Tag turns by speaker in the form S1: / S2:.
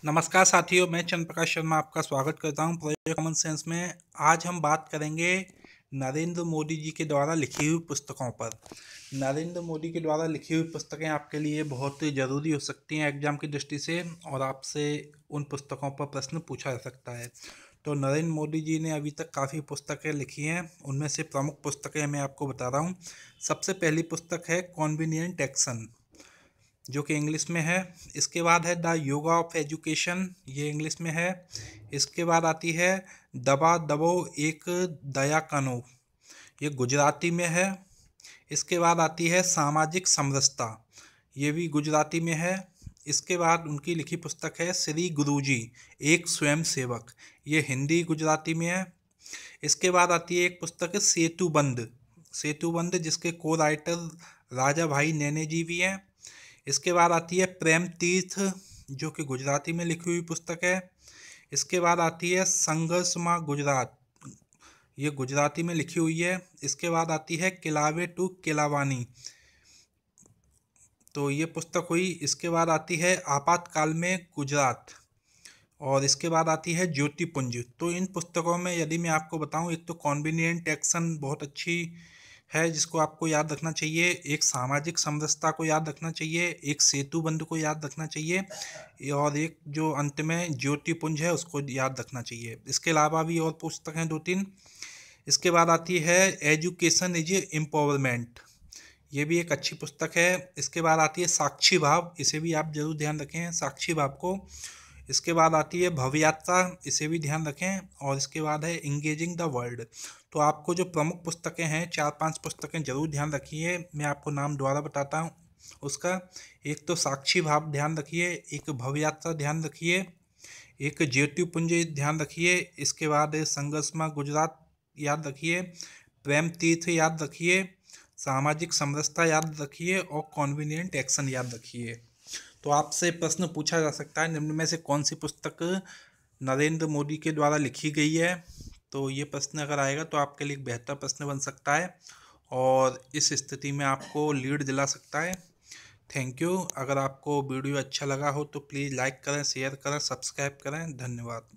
S1: नमस्कार साथियों, मैं चंद्र प्रकाश शर्मा आपका स्वागत करता हूं प्रोजेक्ट कॉमन सेंस में। आज हम बात करेंगे नरेंद्र मोदी जी के द्वारा लिखी हुई पुस्तकों पर। नरेंद्र मोदी के द्वारा लिखी हुई पुस्तकें आपके लिए बहुत ज़रूरी हो सकती हैं एग्जाम की दृष्टि से, और आपसे उन पुस्तकों पर प्रश्न पूछा जा सकता है। तो नरेंद्र मोदी जी ने अभी तक काफ़ी पुस्तकें लिखी हैं, उनमें से प्रमुख पुस्तकें मैं आपको बता रहा हूँ। सबसे पहली पुस्तक है कॉन्वीनियंट एक्शन, जो कि इंग्लिश में है। इसके बाद है द योगा ऑफ एजुकेशन, ये इंग्लिश में है। इसके बाद आती है दबा दबो एक दया कानो, ये गुजराती में है। इसके बाद आती है सामाजिक समरसता, ये भी गुजराती में है। इसके बाद उनकी लिखी पुस्तक है श्री गुरुजी एक स्वयं सेवक, ये हिंदी गुजराती में है। इसके बाद आती है एक पुस्तक है सेतुबंध, सेतुबंध जिसके को राइटर राजा भाई नैने जी भी हैं। इसके बाद आती है प्रेम तीर्थ, जो कि गुजराती में लिखी हुई पुस्तक है। इसके बाद आती है संघर्ष माँ गुजरात, ये गुजराती में लिखी हुई है। इसके बाद आती है किलावे टू किलावानी, तो ये पुस्तक हुई। इसके बाद आती है आपातकाल में गुजरात, और इसके बाद आती है ज्योतिपुंज। तो इन पुस्तकों में यदि मैं आपको बताऊं, एक तो कॉन्वीनियंट एक्शन बहुत अच्छी है जिसको आपको याद रखना चाहिए, एक सामाजिक समरसता को याद रखना चाहिए, एक सेतुबंध को याद रखना चाहिए, और एक जो अंत में ज्योतिपुंज है उसको याद रखना चाहिए। इसके अलावा भी और पुस्तक हैं दो तीन। इसके बाद आती है एजुकेशन इज एम्पावरमेंट, ये भी एक अच्छी पुस्तक है। इसके बाद आती है साक्षी भाव, इसे भी आप जरूर ध्यान रखें, साक्षी भाव को। इसके बाद आती है भव यात्रा, इसे भी ध्यान रखें। और इसके बाद है इंगेजिंग द वर्ल्ड। तो आपको जो प्रमुख पुस्तकें हैं, 4-5 पुस्तकें जरूर ध्यान रखिए। मैं आपको नाम दोबारा बताता हूँ उसका। एक तो साक्षी भाव ध्यान रखिए, एक भव यात्रा ध्यान रखिए, एक ज्योतिपुंज ध्यान रखिए। इसके बाद संघर्षमा गुजरात याद रखिए, प्रेम तीर्थ याद रखिए, सामाजिक समरसता याद रखिए, और कॉन्वीनियंट एक्शन याद रखिए। तो आपसे प्रश्न पूछा जा सकता है निम्न में से कौन सी पुस्तक नरेंद्र मोदी के द्वारा लिखी गई है। तो ये प्रश्न अगर आएगा तो आपके लिए एक बेहतर प्रश्न बन सकता है, और इस स्थिति में आपको लीड दिला सकता है। Thank you. अगर आपको वीडियो अच्छा लगा हो तो प्लीज़ लाइक करें, शेयर करें, सब्सक्राइब करें। धन्यवाद।